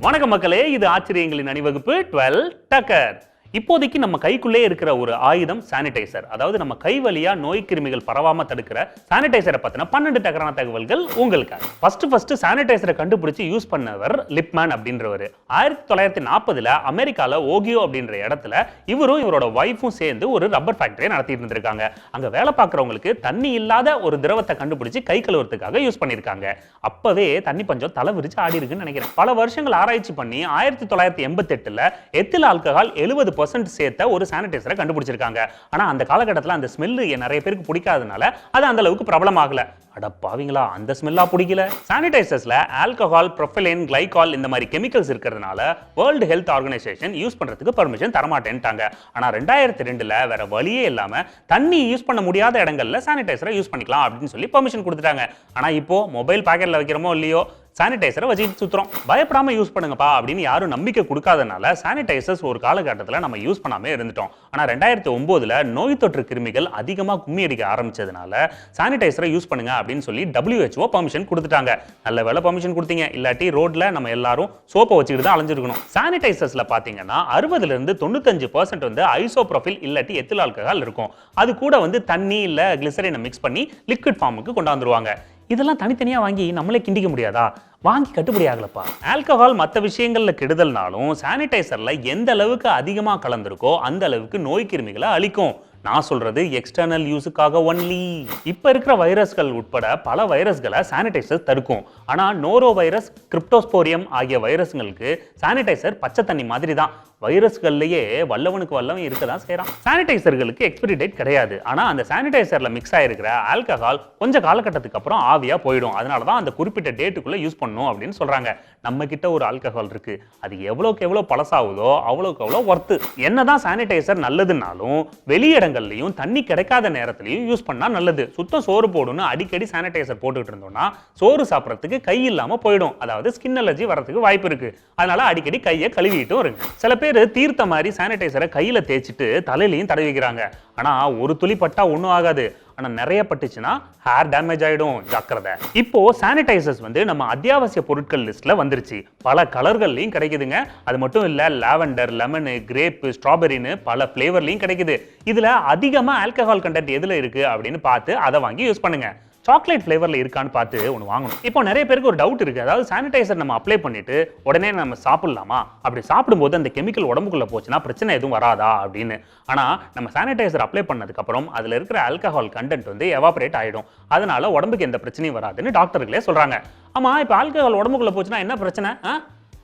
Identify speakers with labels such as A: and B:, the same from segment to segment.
A: வணக்கம் மக்களே, இது ஆச்சரியங்களின் அணிவகுப்பு 12 டக்கர். இப்போதைக்கு நம்ம கைக்குள்ளே இருக்கிற ஒரு ஆயுதம் சானிடைசர். அதாவது நம்ம கை வழியா நோய் கிருமிகள் பரவாம தடுக்கிற சானிடைசரை பத்தின 12 டக்கரான தகவல்கள் உங்களுக்காக. ஃபர்ஸ்ட் சானிடைசரை கண்டுபிடிச்சு யூஸ் பண்ணவர் லிப்மேன் அப்படின்றவர். 1940ல அமெரிக்கால ஓகியோ அப்படின்ற இடத்துல இவரும் இவரோட வைஃபும் சேர்ந்து ஒரு ரப்பர் ஃபேக்டரியை நடத்திட்டு இருந்திருக்காங்க. அங்க வேலை பார்க்கறவங்களுக்கு தண்ணி இல்லாத ஒரு திரவத்தை கண்டுபிடிச்சு கை கழுவுறதுக்காக யூஸ் பண்ணிருக்காங்க. அப்பவே தண்ணி பஞ்சம் தலை விரிச்சு ஆடி இருக்குன்னு நினைக்கிறேன். பல வருஷங்கள் ஆராய்ச்சி பண்ணி 1988ல எத்தில் ஆல்கஹால் 70% சேர்த்த ஒரு சானிடைசரை கண்டுபிடிச்சிருக்காங்க. ஆனா அந்த காலகட்டத்தில் அந்த ஸ்மெல் நிறைய பேருக்கு பிடிக்காதனால அது அந்த அளவுக்கு பிரபலமாகல. அட பாவிங்களா, அந்த ஸ்மெல்லா பிடிக்கல. சானிடைசர்ஸ்ல ஆல்கஹால், ப்ரொபைலின், கிளைகால் இந்த மாதிரி கெமிக்கல்ஸ் இருக்கிறதுனால வேர்ல்டு ஹெல்த் ஆர்கனைசேஷன் யூஸ் பண்றதுக்கு பர்மிஷன் தரமாட்டேன்ட்டாங்க. ஆனா 2002ல வேற வழியே இல்லாம தண்ணி யூஸ் பண்ண முடியாத இடங்கள்ல சானிடைசரை யூஸ் பண்ணிக்கலாம் அப்படின்னு சொல்லி பர்மிஷன் கொடுத்துட்டாங்க. ஆனா இப்போ மொபைல் பாக்கெட்ல வைக்கிறோமோ இல்லையோ சானிடைசரை வச்சுட்டு சுத்துறோம். பயப்படாம யூஸ் பண்ணுங்கப்பா அப்படின்னு யாரும் நம்பிக்கை கொடுக்காதனால சானிடைசர்ஸ் ஒரு காலகட்டத்தில் நம்ம யூஸ் பண்ணாமே இருந்துட்டோம். ஆனா 2009ல நோய் தொற்று கிருமிகள் அதிகமா கும்மி அடிக்க ஆரம்பிச்சதுனால சானிடைசரை யூஸ் பண்ணுங்க அப்படின்னு சொல்லி WHO பர்மிஷன் கொடுத்துட்டாங்க. நல்ல வேலை பர்மிஷன் கொடுத்தீங்க, இல்லாட்டி ரோட்ல நம்ம எல்லாரும் சோப்பை வச்சுக்கிட்டு தான் அலைஞ்சிருக்கணும். சானிடைசர்ஸ்ல பாத்தீங்கன்னா 60-95% வந்து ஐசோப்ரோபில் இல்லாட்டி எத்தில் ஆல்கஹால் இருக்கும். அது கூட வந்து தண்ணி இல்ல கிளிசரினை மிக்ஸ் பண்ணி லிக்விட் ஃபார்முக்கு கொண்டாந்துருவாங்க. இதெல்லாம் தனித்தனியா வாங்கி நம்மளே கிண்டிக்க முடியாதா? வாங்கி கட்டுப்படி ஆகலப்பா. ஆல்கஹால் மற்ற விஷயங்கள்ல கெடுதல்னாலும் சானிடைசர்ல எந்த அளவுக்கு அதிகமா கலந்திருக்கோ அந்த அளவுக்கு நோய் கிருமிகளை அழிக்கும். நான் சொல்றது எக்ஸ்டர்னல் யூஸுக்காக ஒன்லி. இப்ப இருக்கிற வைரஸ்கள் உட்பட பல வைரஸ்களை சானிடைசர் தடுக்கும். ஆனா நோரோ வைரஸ், கிரிப்டோஸ்போரியம் ஆகிய வைரஸ்களுக்கு சானிடைசர் பச்சை தண்ணி மாதிரி தான். வைரஸ்கள்லயே வல்லவனுக்கு வல்லவன் இருக்கதான் செய்யறான். சானிடைசர்களுக்கு எக்ஸ்பைரி டேட் கிடையாது. ஆனா அந்த சானிடைசர்ல மிக்ஸ் ஆயிருக்கிற ஆல்கஹால் கொஞ்ச காலகட்டத்துக்கு அப்புறம் ஆவியா போயிடும். அதனாலதான் அந்த குறிப்பிட்ட டேட்டுக்குள்ள யூஸ் பண்ணணும் அப்படின்னு சொல்றாங்க. நம்ம கிட்ட ஒரு ஆல்கஹால் இருக்கு, அது எவ்வளவுக்கு எவ்வளவு பழசாகுதோ அவ்வளவுக்கு எவ்வளவு ஒர்த்து. என்னதான் சானிடைசர் நல்லதுனாலும் வெளியிடங்கள்லயும் தண்ணி கிடைக்காத நேரத்திலையும் யூஸ் பண்ணா நல்லது. சுத்தம் சோறு போடுன்னு அடிக்கடி சானிடைசர் போட்டுக்கிட்டு இருந்தோம்னா சோறு சாப்பிடறதுக்கு கை இல்லாம போயிடும். அதாவது ஸ்கின் அலர்ஜி வரதுக்கு வாய்ப்பு இருக்கு. அதனால அடிக்கடி கையை கழுவிட்டும் இருங்க. சில பேர் தீர்த்த மாதிரி சானிடைசரை கையில தேய்ச்சிட்டு தலையிலையும் தடவி வைக்கிறாங்க. ஆனா ஒரு துளி பட்டா ஒண்ணும் ஆகாது. ஆனா நிறைய பட்டுச்சுன்னா ஹேர் டேமேஜ் ஆயிடும், ஜாக்கிரதை. இப்போ சானிடைசர்ஸ் வந்து நம்ம அத்தியாவசிய பொருட்கள் லிஸ்ட்ல வந்துருச்சு. பல கலர்கள்லயும் கிடைக்குதுங்க. அது மட்டும் இல்ல, லாவெண்டர், லெமன், கிரேப், ஸ்ட்ராபெரின்னு பல ஃபிளேவர்லயும் கிடைக்குது. இதுல அதிகமா ஆல்கஹால் கண்டென்ட் எதுல இருக்கு அப்படின்னு பார்த்து அதை வாங்கி யூஸ் பண்ணுங்க. சாக்லேட் ஃபிளேவர்ல இருக்கான்னு பார்த்து ஒன்று வாங்கணும். இப்போ நிறைய பேருக்கு ஒரு டவுட் இருக்கு. அதாவது சானிடைசர் நம்ம அப்ளை பண்ணிட்டு உடனே நம்ம சாப்பிடலாமா? அப்படி சாப்பிடும்போது அந்த கெமிக்கல் உடம்புக்குள்ள போச்சுன்னா பிரச்சனை எதுவும் வராதா அப்படின்னு. ஆனா நம்ம சானிடைசர் அப்ளை பண்ணதுக்கு அப்புறம் அதுல இருக்கிற ஆல்கஹால் கண்டென்ட் வந்து எவாபரேட் ஆயிடும். அதனால உடம்புக்கு எந்த பிரச்சனையும் வராதுன்னு டாக்டர்களே சொல்றாங்க. ஆமா, இப்போ ஆல்கஹால் உடம்புக்குள்ள போச்சுன்னா என்ன பிரச்சனை?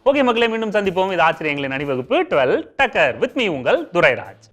A: ஓகே மக்களே, மீண்டும் சந்திப்போம். இது ஆச்சரியங்களின் அணிவகுப்பு 12 டக்கர். வித் மீ உங்கள் துரைராஜ்.